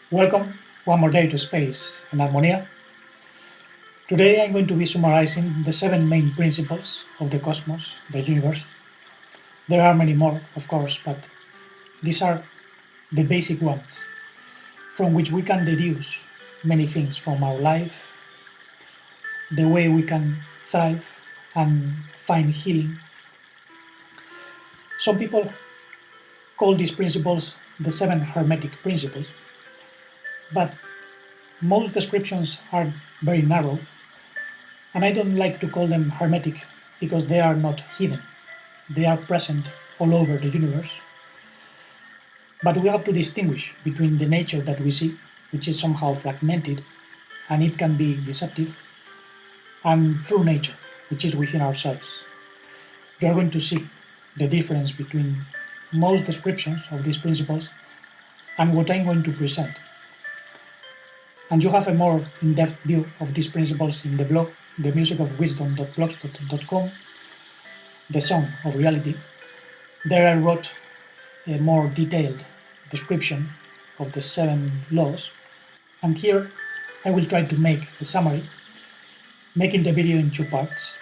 Welcome one more day to Space and Harmonia. Today I'm going to be summarizing the 7 main principles of the cosmos, the universe. There are many more, of course, but these are the basic ones from which we can deduce many things from our life, the way we can thrive and find healing. Some people call these principles the 7 hermetic principles, but most descriptions are very narrow, and I don't like to call them hermetic because they are not hidden. They are present all over the universe. But we have to distinguish between the nature that we see, which is somehow fragmented and it can be deceptive, and true nature, which is within ourselves. You are going to see the difference between most descriptions of these principles and what I'm going to present. And you have a more in-depth view of these principles in the blog, themusicofwisdom.blogspot.com, The Song of Reality. There I wrote a more detailed description of the 7 laws, and here I will try to make a summary, making the video in 2 parts.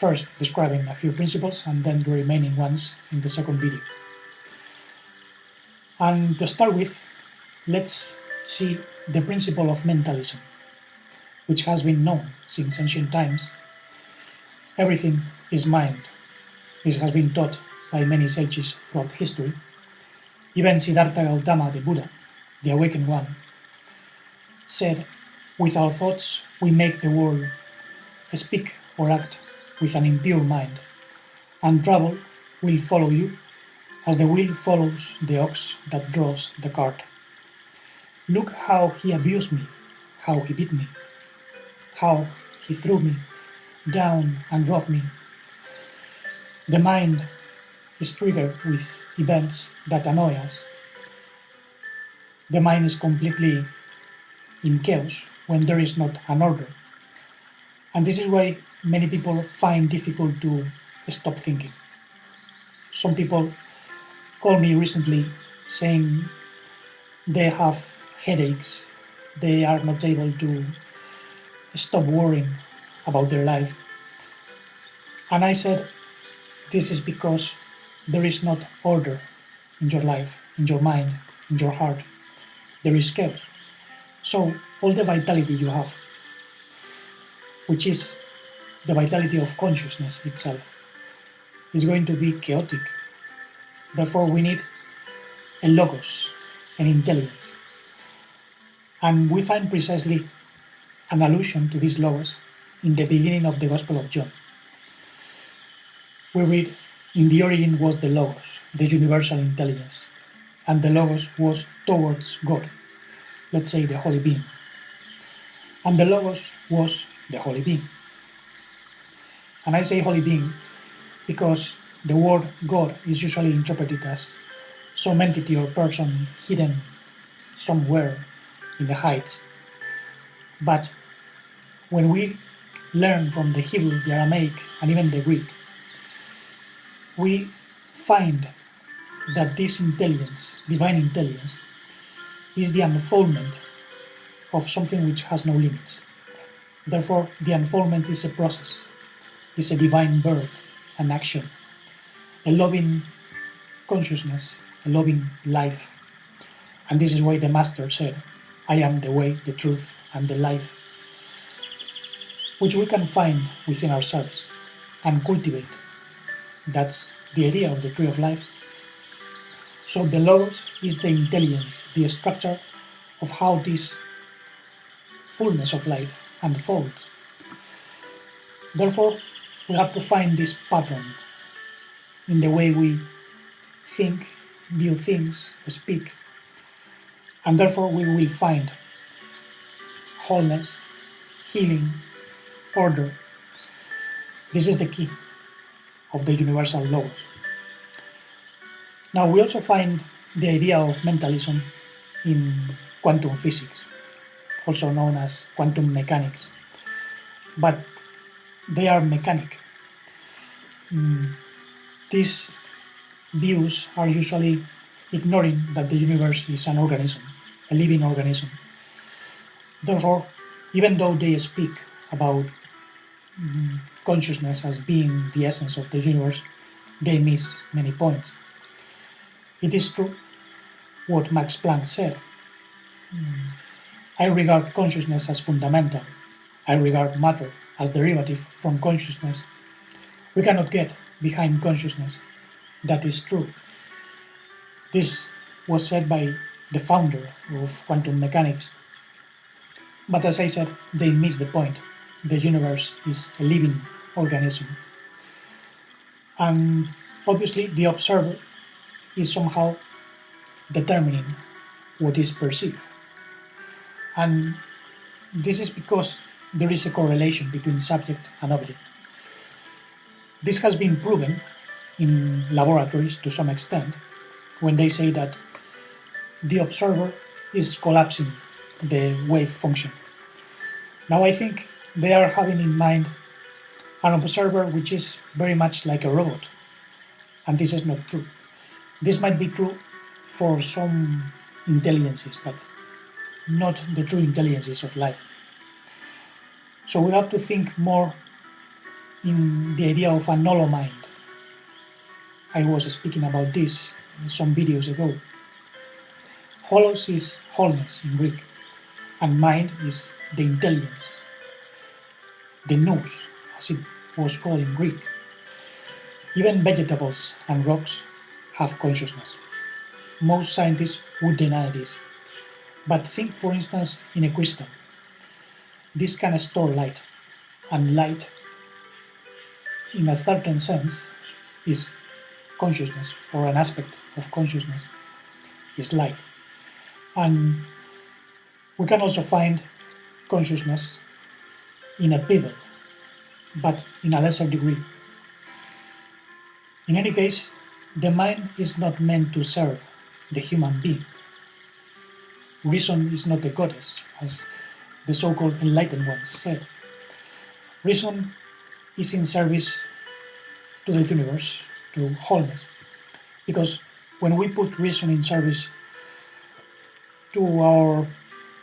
First describing a few principles and then the remaining ones in the second video. And to start with, let's see the principle of mentalism, which has been known since ancient times. Everything is mind. This has been taught by many sages throughout history. Even Siddhartha Gautama, the Buddha, the awakened one, said, "With our thoughts we make the world speak or act with an impure mind, and trouble will follow you as the wheel follows the ox that draws the cart. Look how he abused me, how he beat me, how he threw me down and robbed me." The mind is triggered with events that annoy us. The mind is completely in chaos when there is not an order. And this is why many people find difficult to stop thinking. Some people called me recently saying they have headaches, they are not able to stop worrying about their life. And I said, this is because there is not order in your life, in your mind, in your heart. There is chaos. So all the vitality you have, which is the vitality of consciousness itself, is going to be chaotic. Therefore we need a logos, an intelligence. And we find precisely an allusion to this logos in the beginning of the Gospel of John. We read, "In the origin was the logos, the universal intelligence, and the logos was towards God," let's say the holy being. And the logos was the holy being. And I say holy being because the word God is usually interpreted as some entity or person hidden somewhere in the heights. But when we learn from the Hebrew, the Aramaic, and even the Greek, we find that this intelligence, divine intelligence, is the unfoldment of something which has no limits. Therefore, the unfoldment is a process, is a divine birth, an action, a loving consciousness, a loving life. And this is why the Master said, "I am the way, the truth, and the life," which we can find within ourselves and cultivate. That's the idea of the tree of life. So the logos is the intelligence, the structure of how this fullness of life unfolds. Therefore, we have to find this pattern in the way we think, view things, speak, and therefore we will find wholeness, healing, order. This is the key of the universal laws. Now we also find the idea of mentalism in quantum physics, also known as quantum mechanics, but they are mechanic. These views are usually ignoring that the universe is an organism, a living organism. Therefore, even though they speak about consciousness as being the essence of the universe, they miss many points. It is true what Max Planck said. I regard consciousness as fundamental. I regard matter as derivative from consciousness. We cannot get behind consciousness. That is true. This was said by the founder of quantum mechanics. But as I said, they miss the point. The universe is a living organism. And obviously, the observer is somehow determining what is perceived. And this is because there is a correlation between subject and object. This has been proven in laboratories to some extent when they say that the observer is collapsing the wave function. Now I think they are having in mind an observer which is very much like a robot, and this is not true. This might be true for some intelligences, but not the true intelligences of life. So we have to think more in the idea of a hollow mind. I was speaking about this some videos ago. Holos is wholeness in Greek, and mind is the intelligence, the nous, as it was called in Greek. Even vegetables and rocks have consciousness. Most scientists would deny this. But think, for instance, in a crystal. This can store light, and light, in a certain sense, is consciousness, or an aspect of consciousness, is light. And we can also find consciousness in a pebble, but in a lesser degree. In any case, the mind is not meant to serve the human being. Reason is not a goddess, as the so-called enlightened ones said. Reason is in service to the universe, to wholeness. Because when we put reason in service to our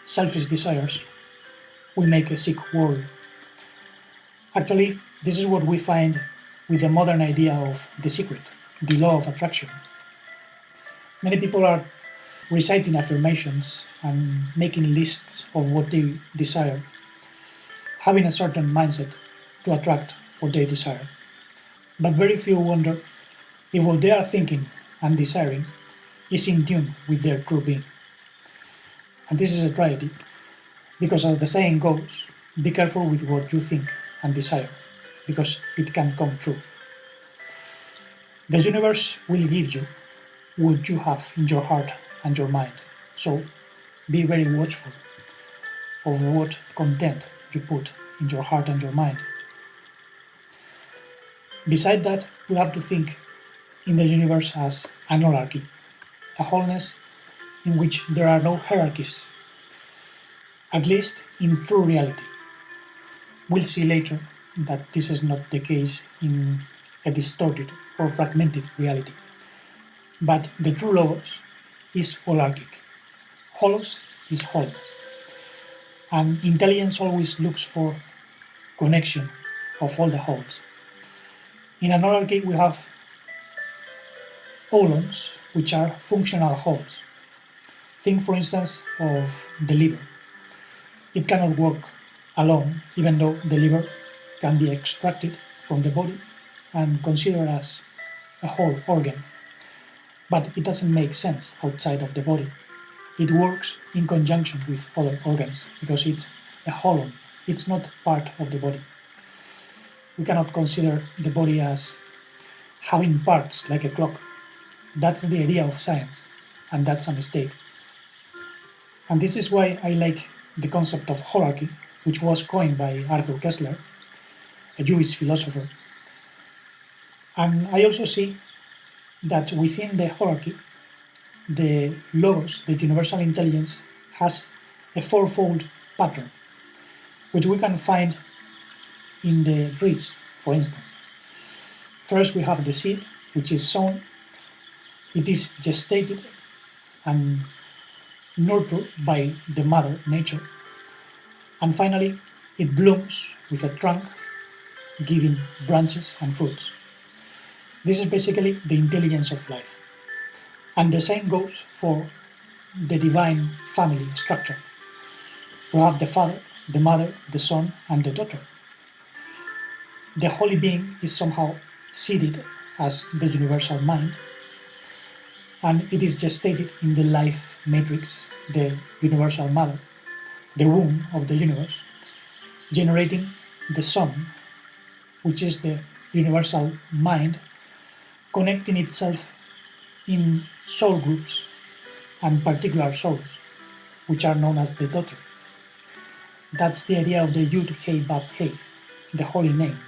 selfish desires, we make a sick world. Actually, this is what we find with the modern idea of the secret, the law of attraction. Many people are reciting affirmations and making lists of what they desire, having a certain mindset to attract what they desire. But very few wonder if what they are thinking and desiring is in tune with their true being. And this is a tragedy, because as the saying goes, be careful with what you think and desire, because it can come true. The universe will give you what you have in your heart and your mind, so be very watchful of what content you put in your heart and your mind. Besides that, we have to think in the universe as an holarchy, a wholeness in which there are no hierarchies, at least in true reality. We'll see later that this is not the case in a distorted or fragmented reality. But the true logos is holarchic. Holos is wholeness. And intelligence always looks for connection of all the wholes. In an holarchy we have holons, which are functional wholes. Think, for instance, of the liver. It cannot work alone, even though the liver can be extracted from the body and considered as a whole organ. But it doesn't make sense outside of the body. It works in conjunction with other organs because it's a holon. It's not part of the body. We cannot consider the body as having parts like a clock. That's the idea of science, and that's a mistake. And this is why I like the concept of holarchy, which was coined by Arthur Koestler, a Jewish philosopher. And I also see that within the holarchy, the logos, the universal intelligence, has a fourfold pattern, which we can find in the trees, for instance. First, we have the seed, which is sown. It is gestated, and nurtured by the mother nature, and finally it blooms with a trunk giving branches and fruits. This is basically the intelligence of life. And the same goes for the divine family structure. We have the Father, the Mother, the Son, and the Daughter. The Holy Being is somehow seated as the universal mind, and it is gestated in the life matrix, the universal mother, the womb of the universe, generating the Son, which is the universal mind, connecting itself in soul groups and particular souls, which are known as the Daughter. That's the idea of the Yud Hei Bab Hei, the holy name,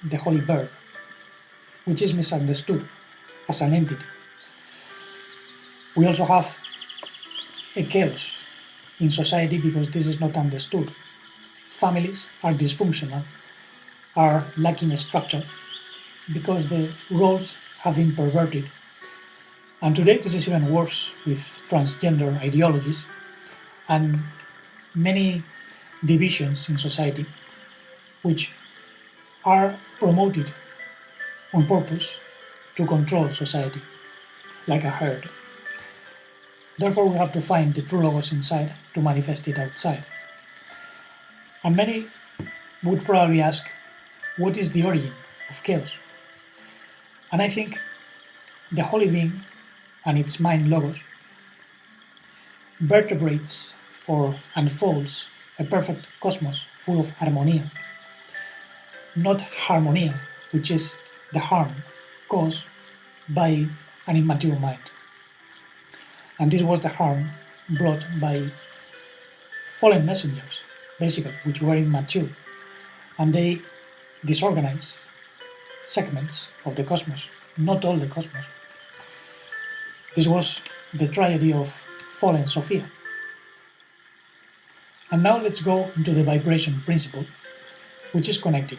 the holy verb, which is misunderstood as an entity. We also have a chaos in society because this is not understood. Families are dysfunctional, are lacking structure because the roles have been perverted. And today this is even worse with transgender ideologies and many divisions in society which are promoted on purpose to control society like a herd. Therefore, we have to find the true logos inside to manifest it outside. And many would probably ask, what is the origin of chaos? And I think the Holy Being and its mind logos vertebrates or unfolds a perfect cosmos full of harmonia, not harmonia, which is the harm caused by an immature mind. And this was the harm brought by fallen messengers, basically, which were immature, and they disorganized segments of the cosmos, not all the cosmos. This was the tragedy of fallen Sophia. And now let's go into the vibration principle, which is connected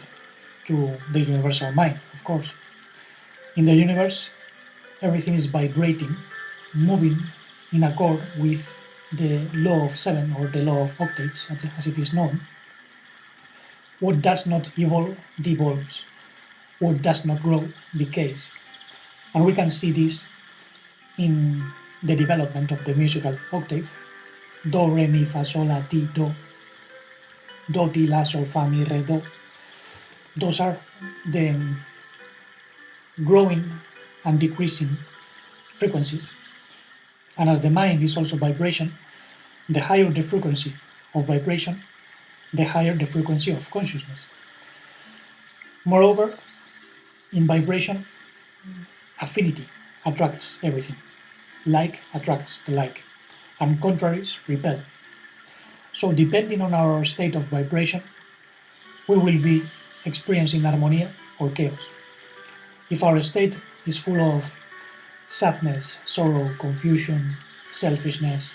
to the universal mind, of course. In the universe, everything is vibrating, moving in accord with the law of 7 or the law of octaves, as it is known. What does not evolve devolves, what does not grow decays. And we can see this in the development of the musical octave: do, re, mi, fa, sol, la, ti, do, ti, la, sol, fa, mi, re, do. Those are the growing and decreasing frequencies. And as the mind is also vibration, the higher the frequency of vibration, the higher the frequency of consciousness. Moreover, in vibration, affinity attracts everything. Like attracts the like, and contraries repel. So depending on our state of vibration, we will be experiencing harmonia or chaos. If our state is full of sadness, sorrow, confusion, selfishness,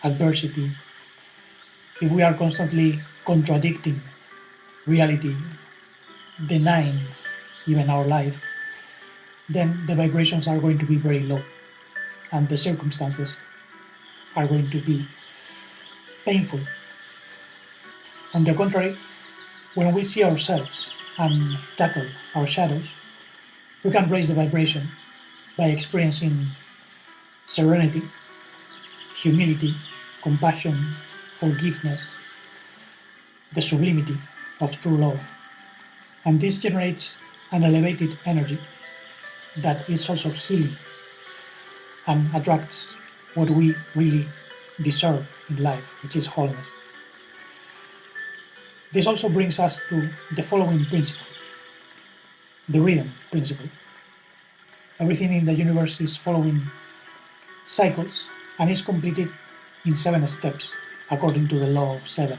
adversity, if we are constantly contradicting reality, denying even our life, then the vibrations are going to be very low and the circumstances are going to be painful. On the contrary, when we see ourselves and tackle our shadows, we can raise the vibration by experiencing serenity, humility, compassion, forgiveness, the sublimity of true love. And this generates an elevated energy that is also healing and attracts what we really deserve in life, which is wholeness. This also brings us to the following principle, the rhythm principle. Everything in the universe is following cycles and is completed in 7 steps according to the law of 7.